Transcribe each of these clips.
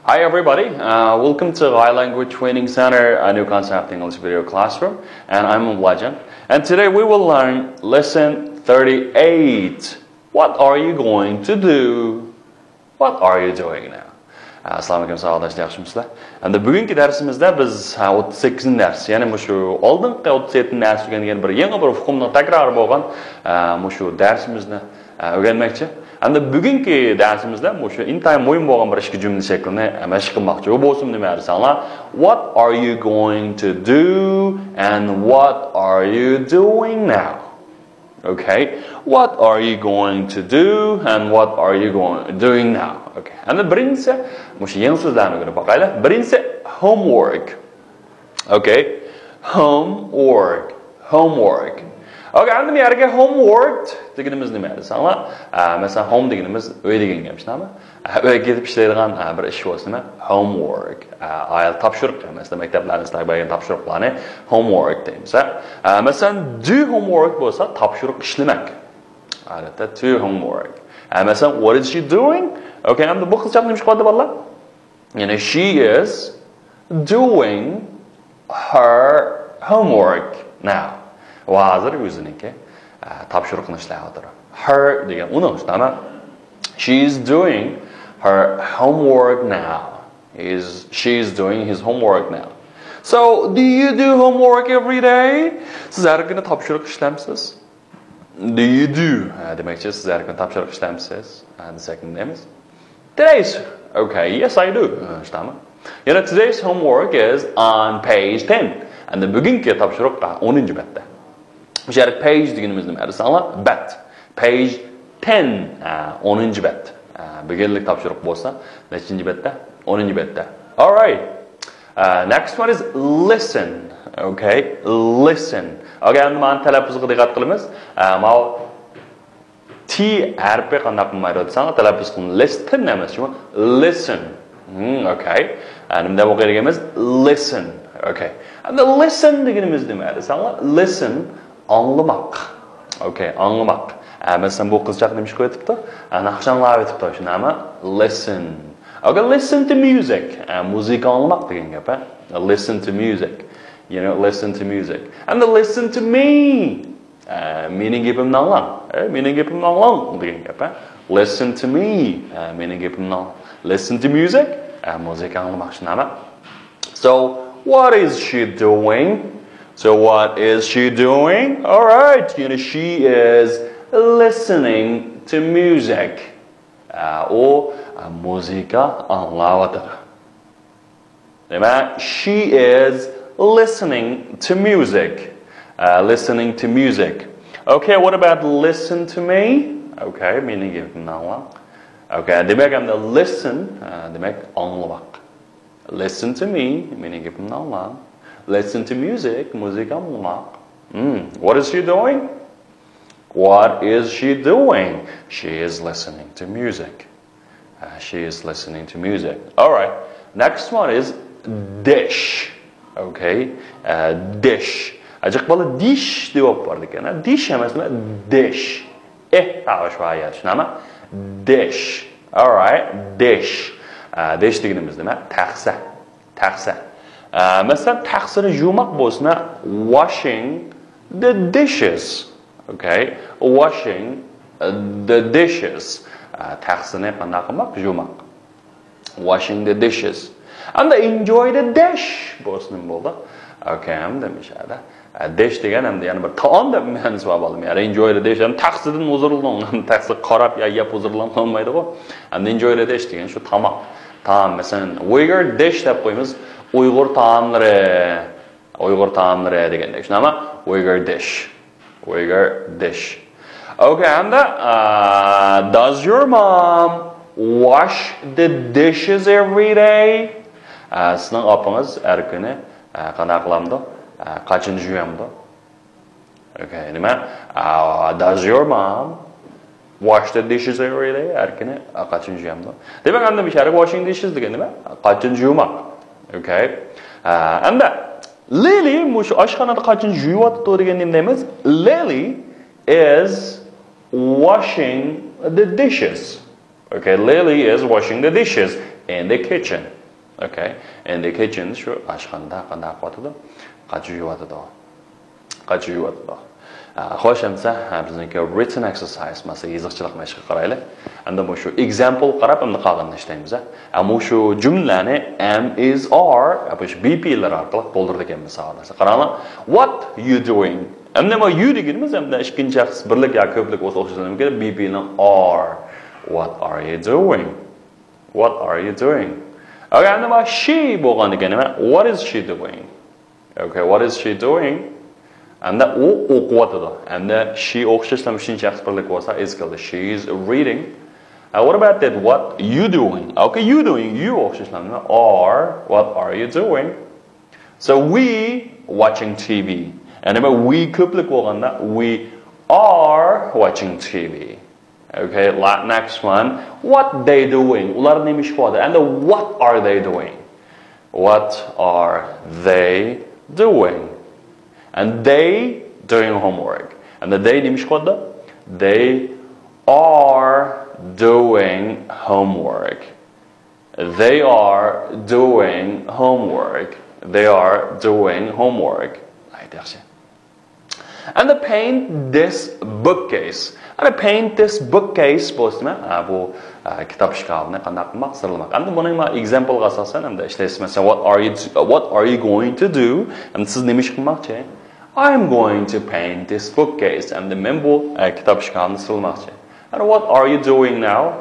Hi everybody, welcome to High Language Training Center, a new concept English video classroom, and I'm Belajan. And today we will learn lesson 38. What are you going to do? What are you doing now? Assalamu alaikum sağoldaşlar, yaxshimisilar? Endi bugungi darsimizda biz 38 dars, ya'ni shu oldingi 37 dars o'rgangan bir yangi bir uqumning takrori bo'lgan shu darsimizni o'rganmoqchi. Endi bugungi darsimizda shu intayin muhim bo'lgan bir ikki jumla shaklini mashq qilmoqchi. U bo'lsin nima desanglar, what are you going to do and what are you doing now? Okay, what are you going to do and what are you doing now? Okay, endi birinchisi shu yangi so'zlarni o'rganib boqaylik. Birinchisi homework. Okay, homework. Okay, endi bu yerga homework deganimiz nima desanglar, masalan home deganimiz uy degan gap shunami? Uyga ketib ishlaydigan bir ish bo'lsa nima? Homework. Ayol topshiriq emas, maktablarimizda bo'lgan topshiriqlarni homework deymiz. Masalan do homework bo'lsa topshiriq ishlamak. Odatda do homework. Masalan what is she doing? Okay, endi bu qizcha nima ish qiladi bolalar? Ya'ni she is doing her homework now. Hozir o'ziniki topshiriqni ishlayapti. Her degan uni ustama. She is doing her homework now. She is doing his homework now. So, do you do homework every day? Siz har kuni topshiriq ishlamsiz? Do you do? Demakchi siz har kuni topshiriq ishlamsiz? Desak nima? Today's okay, yes I do. Ustama. You know, today's homework is on page 10. And the bugungi topshiriq 10-betda. Bu yerda page deganimiz nima desanglar? Bet. Page 10, 10-bet. Bugunlik topshiriq bo'lsa, nechinchi betda? 10-betda. All right. Next one is listen. Okay, listen. Okay, endi men talaffuzga diqqat qilamiz. Mana T harfi qanday qilmaydi desanglar, talaffuz qilin. Listen emas, listen. Okay. Nimada o'qiyotganimiz listen. Okay. And the listen deganimiz nima desanglar? Listen anlamak. Okay, anlamak. Masalan bu qizchaq nima ish qo'yibdi? Naqshanlar aytibdi shunami? Listen. Okay, listen to music. Musiqa anlamak degan gap, Listen to music. You know, listen to music. And the listen to me. Meaning gapimni anglang. Meaning gapimni anglang degan gap, Listen to me. Meaning gapimni anglang. Listen to music. Musiqa anglamak shunami? So, what is she doing? So what is she doing? All right, you know, she is listening to music. O musiqa anlayapti. Demak, she is listening to music. Listening to music. Okay, what about listen to me? Okay, meaning anglang. Okay, demak hamda listen, demak anglamak. Listen to me, meaning anglang. Listen to music, musiqa anlamak. What is she doing? What is she doing? She is listening to music. She is listening to music. All right. Next one is dish. Okay. Dish. Ajak bola dish deb bor ekan. Dish emas, dish. Shunami? Dish. All right. Dish. Dish deganimiz nima? Taxsa. Taxsa. Masalan, taxsini yumaq bo'lsa, washing the dishes. Okay? Washing the dishes. Taxsini qanday qilmoq? Yumaq. Washing the dishes. And enjoy the dish bo'lsa nima bo'ldi? Okay, hamda mishada. Dish degan hamda yana bir taom deb ma'nosi bor bo'ladimi? Ya'ni enjoy the dish, ham taxsidan o'zirilgan, taxsi qarab yeb o'zirilmaydi-ku. And enjoy the dish degan shu tamoq. Taom, masalan, Uyghur dish deb qo'yamiz. Uyghur taomlari degandek. Shunami? Uyghur dish. Uyghur dish. Okay, and does your mom wash the dishes every day? Sizning opangiz har kuni qanday qilamdi? Qachon yuvamdi? Okay, nima? Does your mom wash the dishes every day? Har kuni qachon yuvamdi? Demak, endi bu yerga washing dishes degan nima? Qachon yumaq. Okay. And Lily, shu oshxonada qachon yuvayapti degan nima deymiz? Lily is washing the dishes. Okay, Lily is washing the dishes in the kitchen. Okay? In the kitchen shu ashxonada qanday qilyotdi? Qachi yuvatdi. Qachi yuvatdi. Xo'sh, endi bizniki written exercise, masalan, yozuvchilik mashqi qaraylik. Endi bu shu example qarab, endi qolganini ishlaymiz. Ammo shu jumlani am, is, are, bu shu BP'lar orqali to'ldirdik endi misollar. Qaranglar. What you doing? Endi bu you deganimiz endi ikkinchi shaxs birlik yoki ko'plik bo'lsa o'xshashlanib ketadi. BP bilan are. What are you doing? What are you doing? Okay, endi bu she bo'lganiga nima? What is she doing? Okay, what is she doing? And that and she is called she is reading. What about that? What you doing? Okay, you doing. You are. What are you doing? So we watching TV. And we we are watching TV. Okay, next one. What they doing? And what are they doing? What are they doing? And they doing homework. And the they they are doing homework. They are doing homework. They are doing homework. And the paint this bookcase. And the paint this bookcase bu kitap şkafını qanday qilmoq sirlamoq. Endi buning example asosan endi ishlaysiz. What are you going to do? And siz nima ish qilmoqchi? I'm going to paint this bookcase. And the membu kitap şkafını sirlamoqchi. And what are you doing now?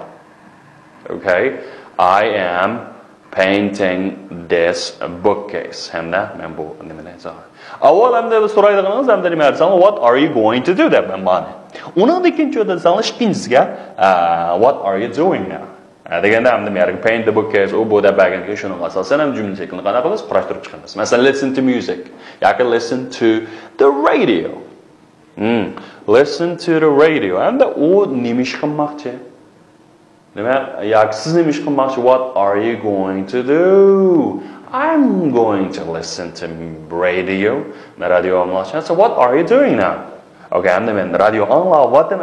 Okay, I am painting this bookcase. Hem de membu nima deysiz? Avval hamda so'raydiganimiz hamda nima aytsangiz, what are you going to do deb ma'ni. Uning ikkinchi o'rdasangiz ikkinchisiga what are you doing now? Deganda hamda men paint the bookcase u bu deb berganki shuning asosan ham jumla shaklini qanaqa qilamiz? Qurashtirib chiqamiz. Masalan, listen to music yoki listen to the radio. Listen to the radio. Hamda u nima ish qilmoqchi? Nima yoki siz nima ish qilmoqchi? What are you going to do? I'm going to listen to radio. So what are you doing now? Okay, I'm the radio. What am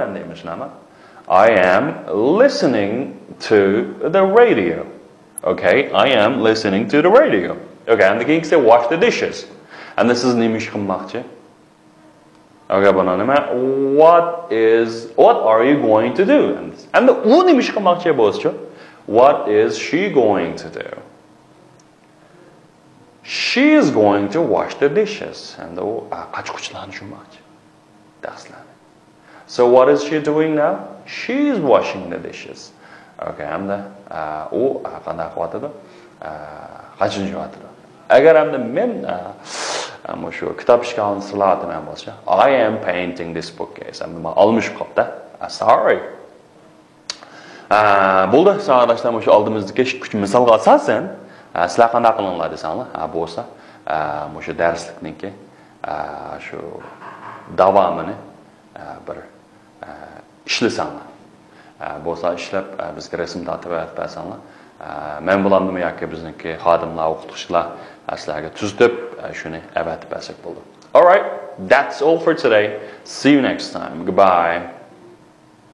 I am listening to the radio. Okay, I am listening to the radio. Okay, and the king say wash the dishes. And this is nimish khamakhche. Okay, banana. What are you going to do? And the nimish khamakhche boscho. What is she going to do? She is going to wash the dishes. And so what is she doing now? She is washing the dishes. Okay, I'm the I am painting this bookcase. Sorry. Bo'ldi, sağdaşlar bu aldığımızdaki küçük misalga asasen sizlar qanday qilinglar desanglar, bo'lsa, shu darslikniki shu davomini bir ishlasanglar. Bo'lsa ishlab bizga rasm tortib bersanlar, men bilanmi yoki bizniki xodimlar, o'qituvchilar sizlarga tuzib shuni avatib bersak bo'ldi. All right, that's all for today. See you next time. Goodbye.